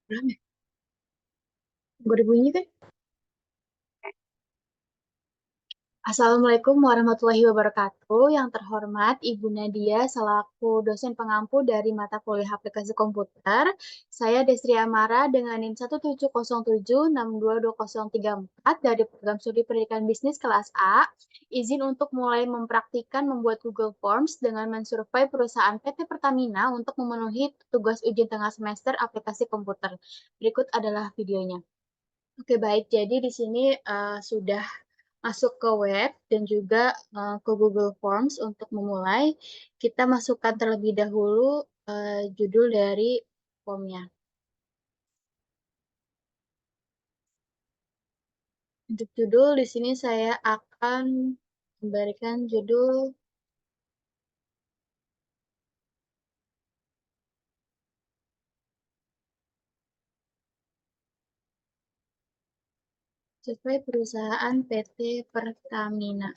Rame. Gue bunyi kan? Assalamualaikum warahmatullahi wabarakatuh. Yang terhormat Ibu Nadia selaku dosen pengampu dari mata kuliah aplikasi komputer. Saya Desri Amara dengan NIM 17076222034 dari program studi pendidikan bisnis kelas A. Izin untuk mulai mempraktikkan membuat Google Forms dengan mensurvei perusahaan PT Pertamina untuk memenuhi tugas ujian tengah semester aplikasi komputer. Berikut adalah videonya. Oke, baik. Jadi di sini sudah masuk ke web dan juga ke Google Forms untuk memulai. Kita masukkan terlebih dahulu judul dari formnya. Untuk judul di sini saya akan memberikan judul sesuai perusahaan PT Pertamina.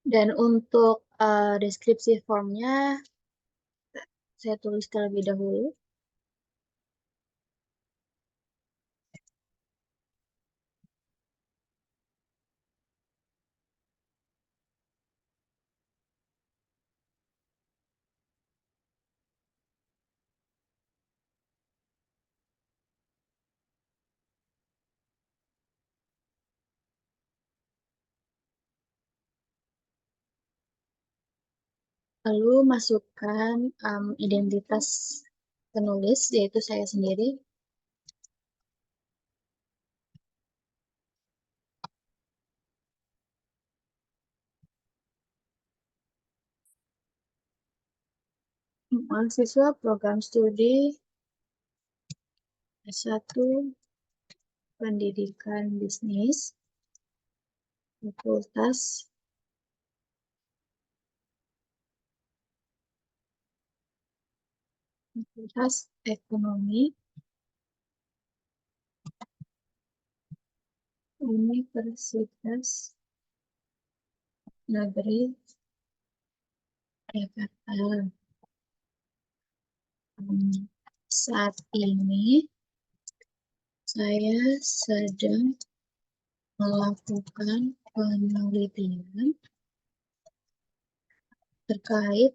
Dan untuk deskripsi formnya saya tulis terlebih dahulu. Lalu masukkan identitas penulis, yaitu saya sendiri. Mahasiswa program studi S1 Pendidikan Bisnis, Fakultas Ekonomi, Universitas Negeri Jakarta. Saat ini saya sedang melakukan penelitian terkait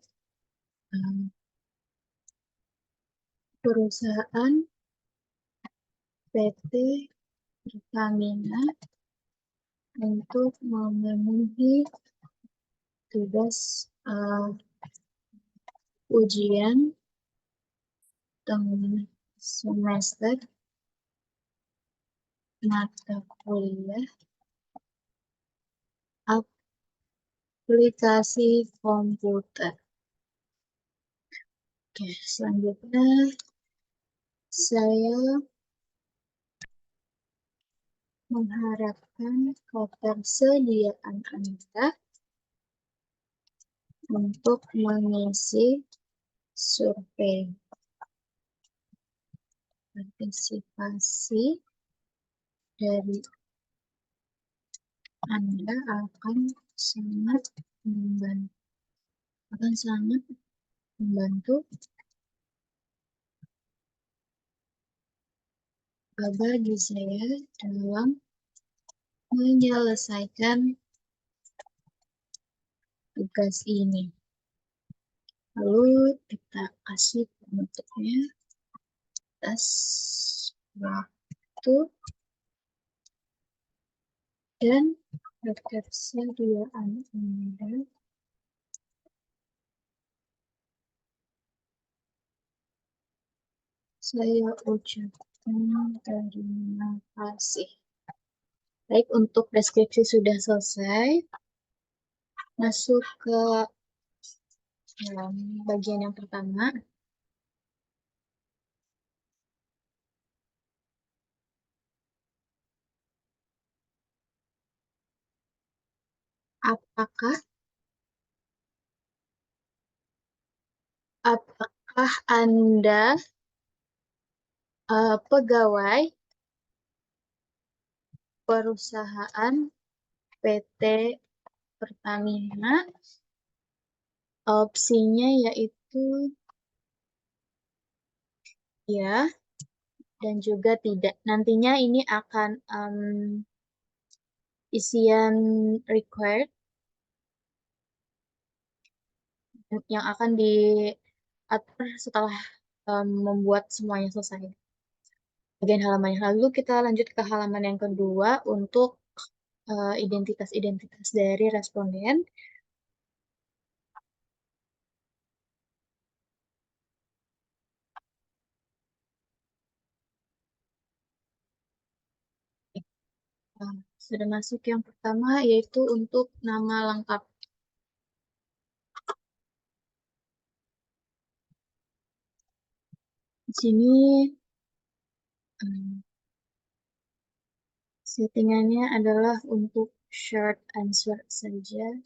perusahaan PT Pertamina untuk memenuhi tugas ujian tengah semester mata kuliah aplikasi komputer. Oke, selanjutnya saya mengharapkan ketersediaan Anda untuk mengisi survei. Partisipasi dari Anda akan sangat membantu bagi saya dalam menyelesaikan tugas ini. Lalu kita kasih bentuknya atas waktu dan ketersediaan Anda. Saya ucapkan terima kasih. Baik, untuk deskripsi sudah selesai. Masuk ke bagian yang pertama. Apakah Apakah Anda pegawai perusahaan PT Pertamina? Opsinya yaitu ya dan juga tidak. Nantinya ini akan isian required yang akan diatur setelah membuat semuanya selesai. Bagian halaman yang lalu kita lanjut ke halaman yang kedua untuk identitas-identitas dari responden. Sudah masuk yang pertama yaitu untuk nama lengkap. Di sini settingannya adalah untuk short answer saja.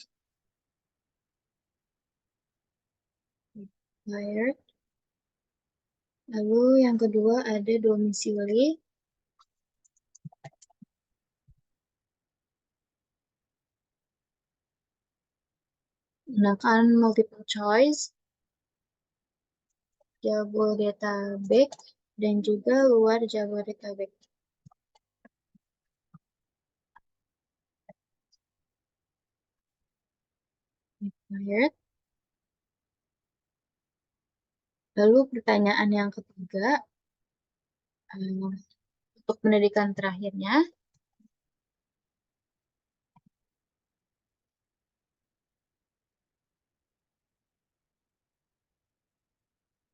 Required. Lalu yang kedua ada domisili. Gunakan multiple choice, Jabodetabek, dan juga luar Jabodetabek. Required. Lalu pertanyaan yang ketiga, untuk pendidikan terakhirnya,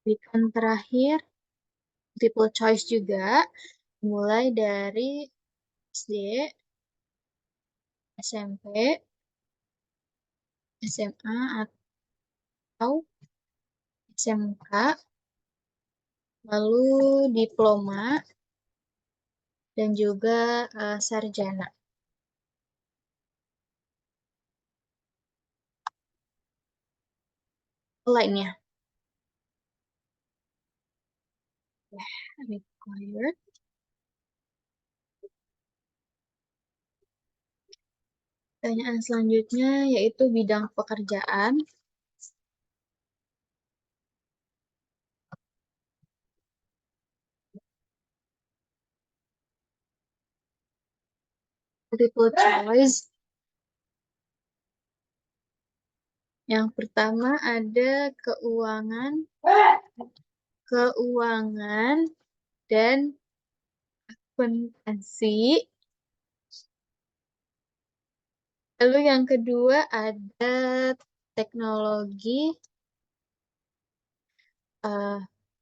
pendidikan terakhir, multiple choice juga, mulai dari SD, SMP, SMA, atau SMK, lalu diploma, dan juga sarjana lainnya. Required. Pertanyaan selanjutnya yaitu bidang pekerjaan. Multiple choice. Yang pertama ada keuangan dan akuntansi. Lalu yang kedua ada teknologi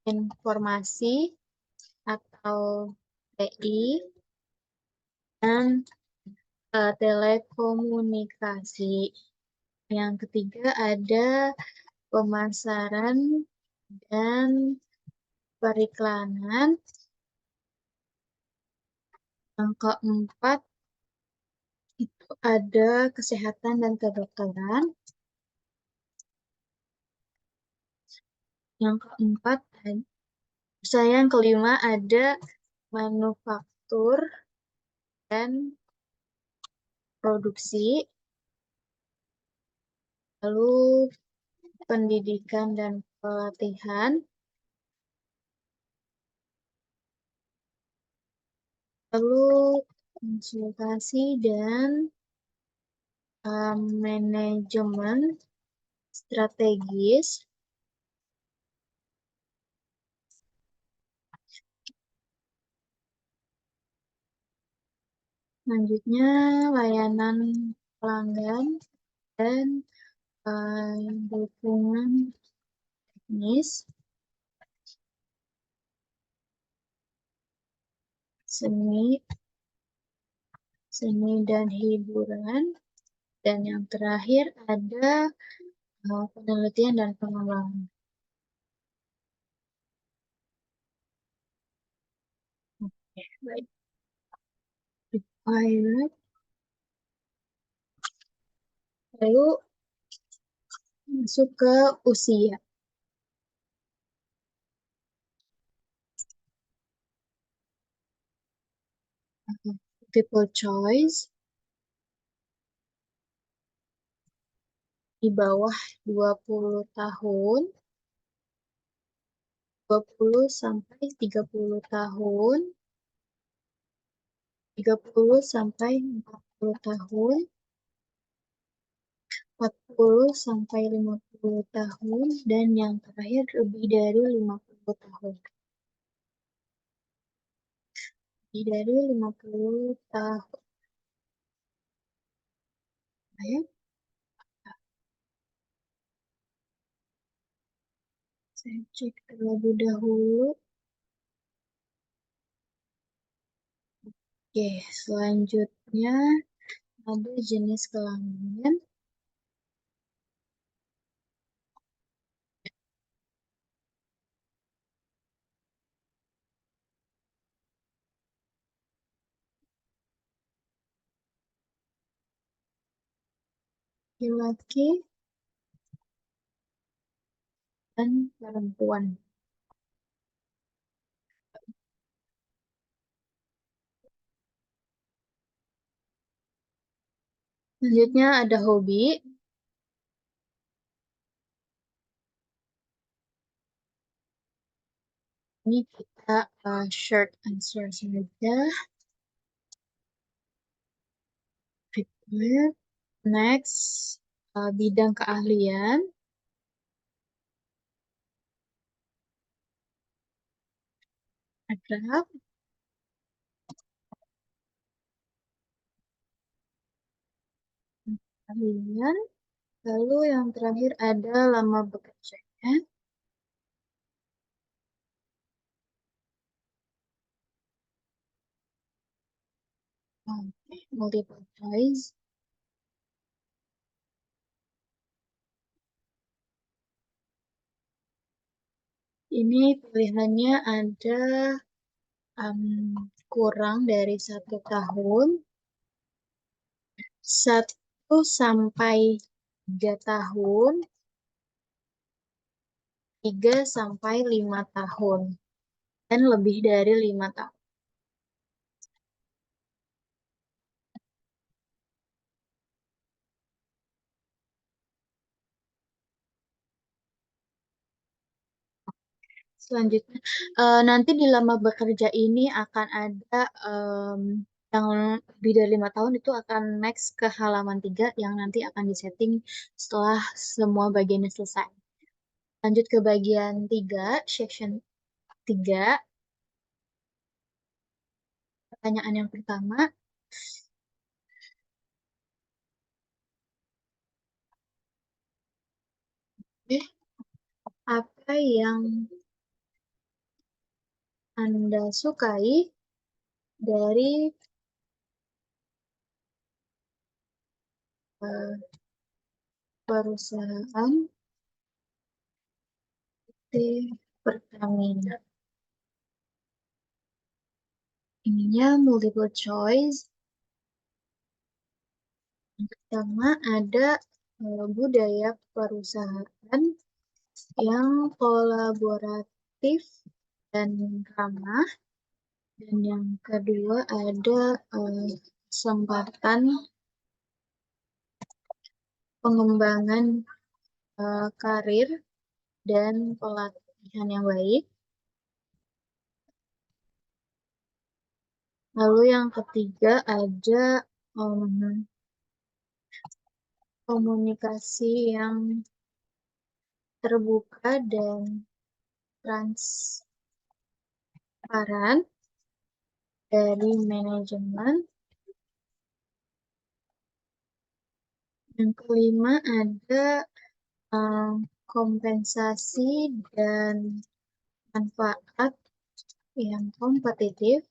informasi atau TI dan telekomunikasi. Yang ketiga ada pemasaran dan periklanan. Yang keempat itu ada kesehatan dan kedokteran. Yang keempat, yang kelima ada manufaktur dan produksi. Lalu pendidikan dan pelatihan. Lalu konsultasi dan manajemen strategis. Selanjutnya layanan pelanggan dan dukungan teknis, seni dan hiburan, dan yang terakhir ada penelitian dan pengembangan. Oke, baik. Pilot. Lalu masuk ke usia. multiple choice di bawah 20 tahun, 20 sampai 30 tahun, 30 sampai 40 tahun, 40 sampai 50 tahun, dan yang terakhir lebih dari 50 tahun. Lebih dari 50 tahun. Ya, saya cek terlebih dahulu. Oke, selanjutnya ada jenis kelamin. Laki-laki dan perempuan. Selanjutnya ada hobi. Ini kita short answer saja. Prepare. Next, bidang keahlian. Ada keahlian. Lalu yang terakhir ada lama bekerjanya. Oke, multiple choice. Ini pilihannya ada kurang dari 1 tahun, 1 sampai 3 tahun, 3 sampai 5 tahun, dan lebih dari 5 tahun. Selanjutnya, nanti di lama bekerja ini akan ada yang lebih dari 5 tahun itu akan next ke halaman 3 yang nanti akan disetting setelah semua bagiannya selesai. Lanjut ke bagian 3, section 3. Pertanyaan yang pertama, apa yang Anda sukai dari eh, perusahaan PT Pertamina? Ininya multiple choice. Yang pertama ada budaya perusahaan yang kolaboratif dan ramah. Dan yang kedua ada kesempatan pengembangan karir dan pelatihan yang baik. Lalu yang ketiga ada komunikasi yang terbuka dan transparan dari manajemen. Yang kelima ada kompensasi dan manfaat yang kompetitif.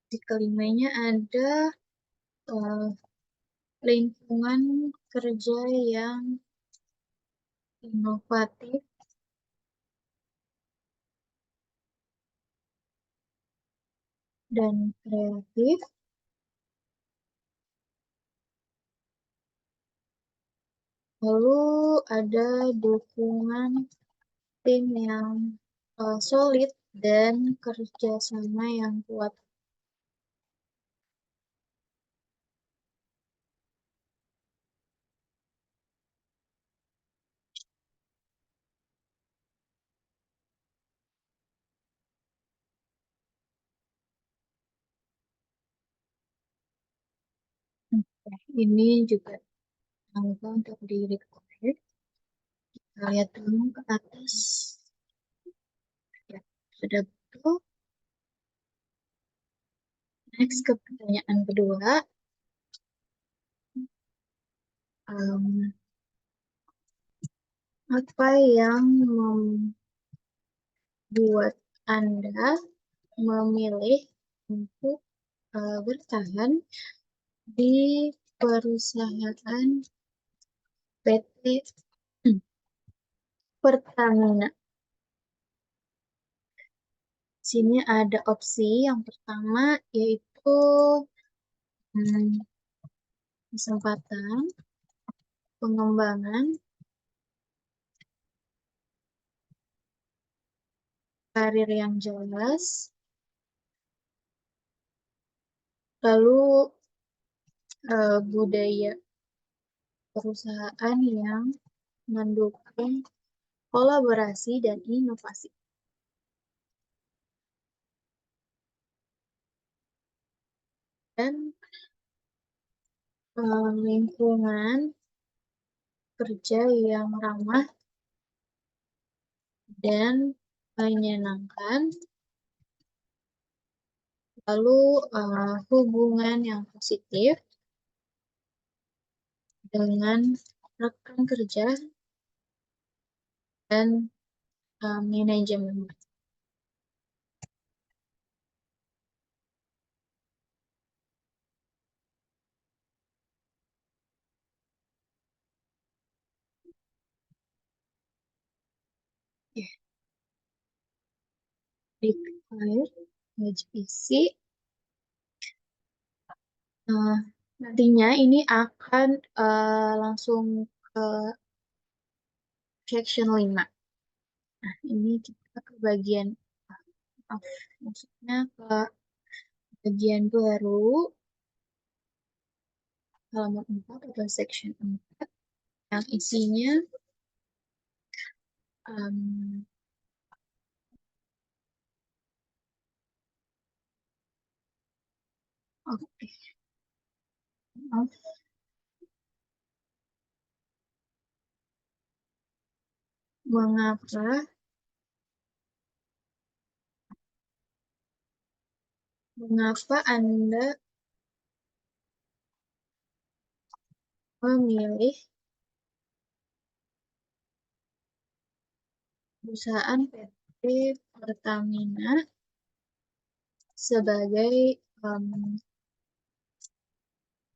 Di kelimanya ada lingkungan kerja yang inovatif dan kreatif. Lalu ada dukungan tim yang solid dan kerjasama yang kuat. Oke, ini juga jangan lupa untuk di record. Kita lihat dulu ke atas. Ya, sudah betul. Next ke pertanyaan kedua. Em, apa yang membuat Anda memilih untuk bertahan di perusahaan PT Pertamina? Sini ada opsi yang pertama yaitu hmm, kesempatan, pengembangan, karir yang jelas, lalu budaya perusahaan yang mendukung kolaborasi dan inovasi. Dan lingkungan kerja yang ramah dan menyenangkan, lalu hubungan yang positif dengan rekan kerja dan manajemen. Ya, declare HPC. Nantinya ini akan langsung ke section 5. Nah, ini kita ke bagian maksudnya ke bagian baru halaman 4 atau section 4 yang isinya oke, maaf. Mengapa Anda memilih perusahaan PT Pertamina sebagai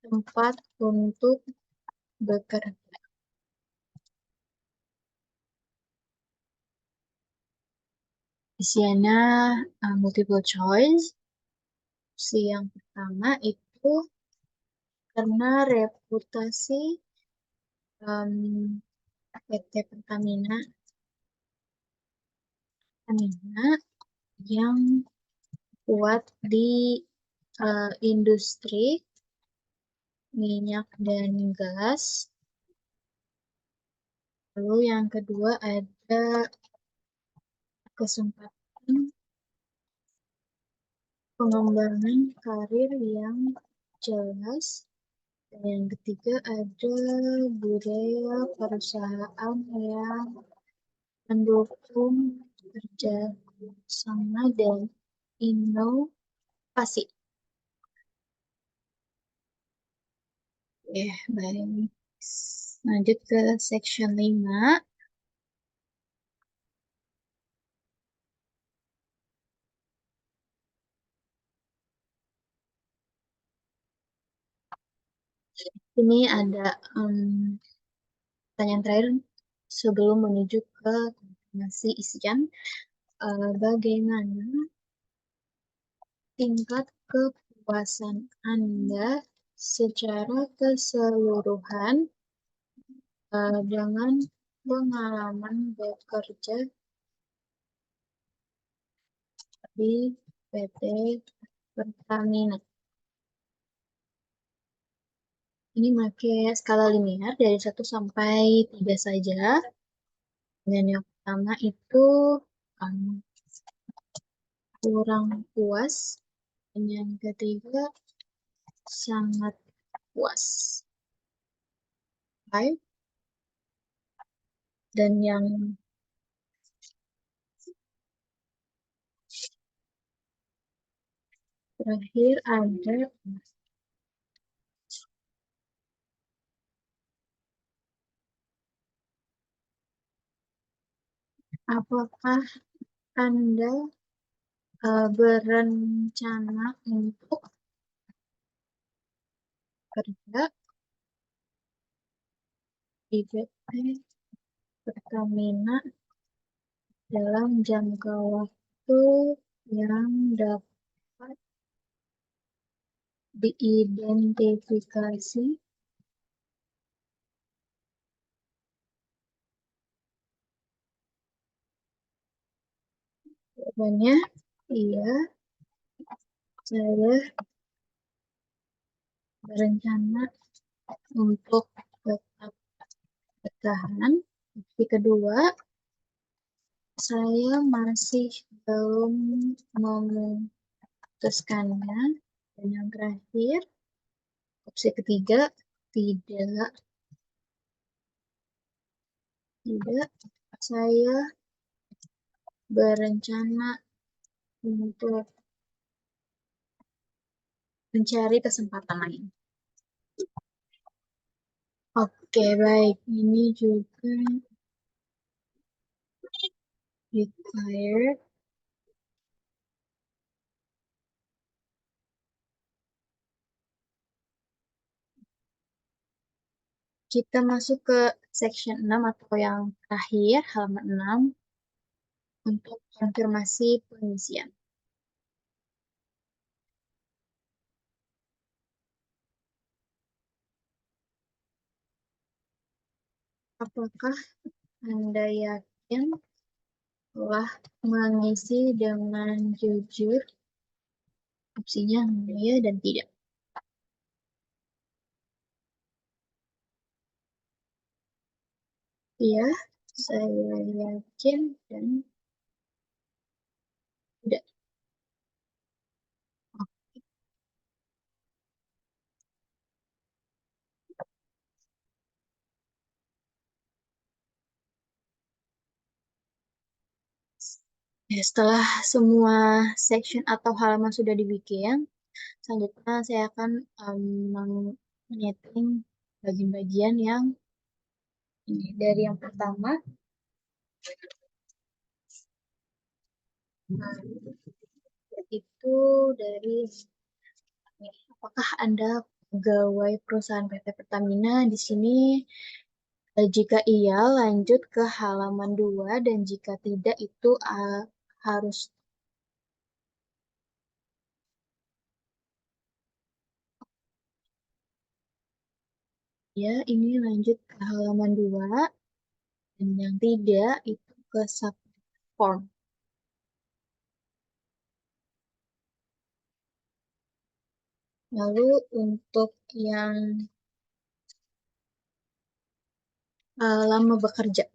tempat untuk bekerja? Di sini multiple choice. Opsi yang pertama itu karena reputasi PT Pertamina yang kuat di industri minyak dan gas. Lalu yang kedua ada kesempatan pengembangan karir yang jelas. Dan yang ketiga ada budaya perusahaan yang mendukung kerja sama dan inovasi. Baik. Lanjut ke section 5. Ini ada pertanyaan terakhir sebelum menuju ke konfirmasi isian. Bagaimana tingkat kepuasan Anda secara keseluruhan dengan pengalaman bekerja di PT Pertamina. Ini pakai skala linear dari 1 sampai 3 saja. Dan yang pertama itu um, kurang puas. Dan yang ketiga sangat puas. 5. Dan yang terakhir ada apakah Anda berencana untuk kerja di PT Pertamina dalam jangka waktu yang dapat diidentifikasi? Jawabannya iya, saya berencana untuk tetap bertahan. Opsi kedua, saya masih belum memutuskannya. Dan yang terakhir, opsi ketiga, tidak, saya berencana untuk mencari kesempatan lain. Oke, baik. Ini juga required. Kita masuk ke section 6 atau yang terakhir, halaman 6, untuk konfirmasi pengisian. Apakah Anda yakin telah mengisi dengan jujur? Opsinya iya dan tidak. Iya, saya yakin dan tidak. Ya, setelah semua section atau halaman sudah dibikin, selanjutnya saya akan menyeting bagian-bagian yang ini. Dari yang pertama, itu dari apakah Anda pegawai perusahaan PT Pertamina? Di sini jika iya, lanjut ke halaman 2, dan jika tidak, itu harus. Ya, ini lanjut ke halaman 2, dan yang tidak, itu ke subform. Lalu untuk yang lama bekerja.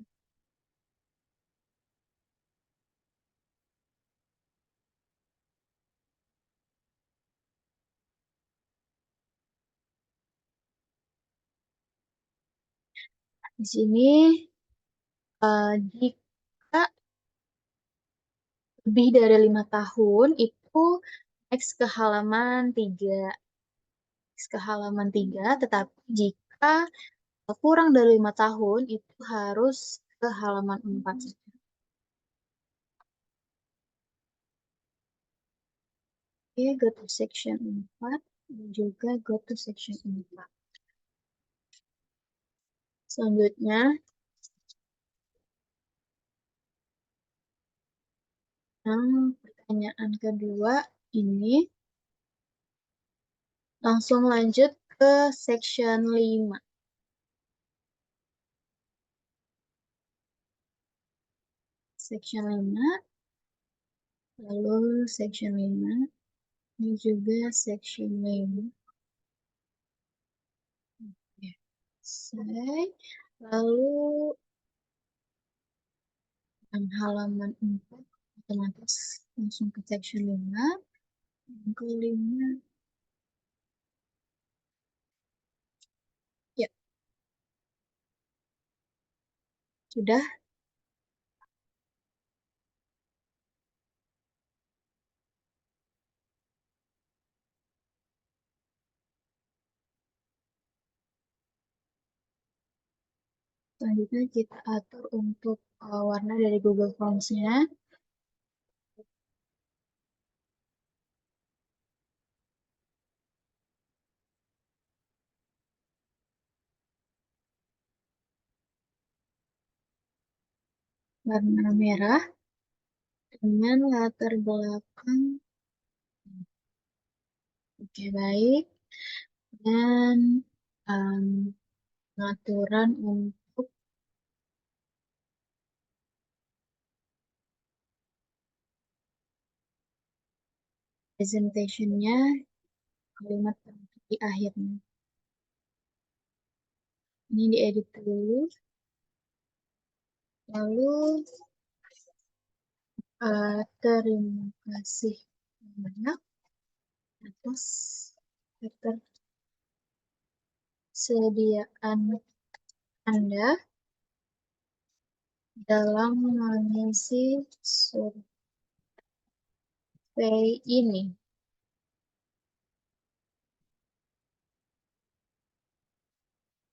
Di sini jika lebih dari 5 tahun, itu next ke halaman 3. Ke halaman 3, tetapi jika kurang dari 5 tahun, itu harus ke halaman 4. Oke, go to section 4, dan juga go to section 4. Selanjutnya, pertanyaan kedua ini langsung lanjut ke section 5. Section 5, lalu section 5, ini juga section 5. Oke, selesai. Lalu halaman 4 otomatis langsung ke section 5. Yang kelima, ya sudah. Selanjutnya kita atur untuk warna dari Google Forms-nya. Warna merah dengan latar belakang. Oke, baik. Dan pengaturan untuk presentation-nya, kalimat penutup di akhirnya. Ini diedit dulu. Lalu terima kasih banyak atas ketersediaan Anda dalam mengisi survei ini.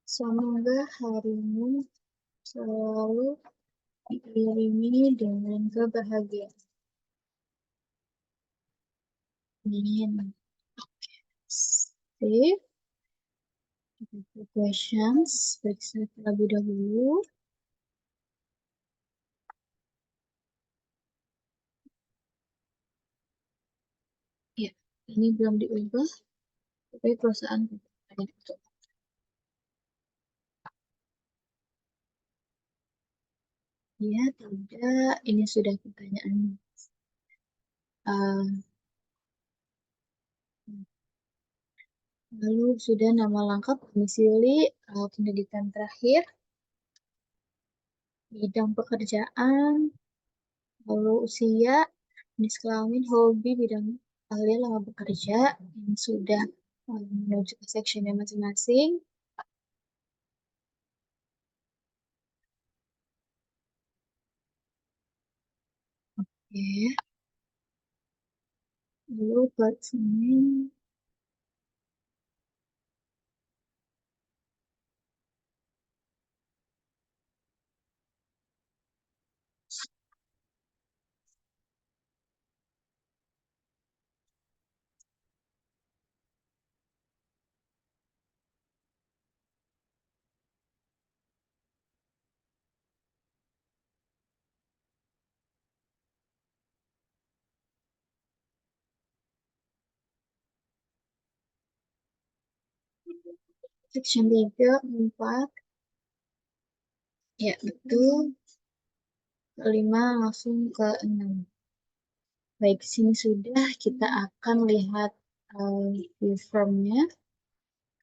Semoga harimu selalu diiringi dengan kebahagiaan. Amin. Save. Questions, periksa terlebih dahulu. Ya, ini belum diubah, tapi perusahaan ada itu. Ya, tidak. Ini sudah pertanyaan. Lalu sudah nama lengkap, domisili, pendidikan terakhir, bidang pekerjaan, lalu usia, jenis kelamin, hobi, bidang kalian lama bekerja, yang sudah menuju ke sectionnya masing-masing. Oke. Lalu buat sini. Section 3, 4. Ya, betul. Kelima langsung ke 6. Baik, sini sudah. Kita akan lihat view formnya,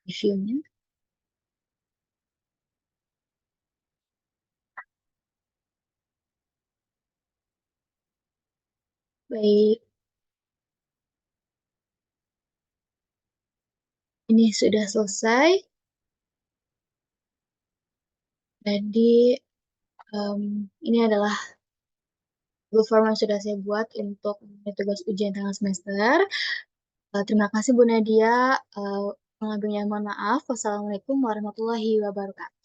reviewnya. Baik, ini sudah selesai. Jadi, ini adalah Google Form yang sudah saya buat untuk tugas ujian tengah semester. Terima kasih Bu Nadia. Kurang lebihnya mohon maaf. Wassalamualaikum warahmatullahi wabarakatuh.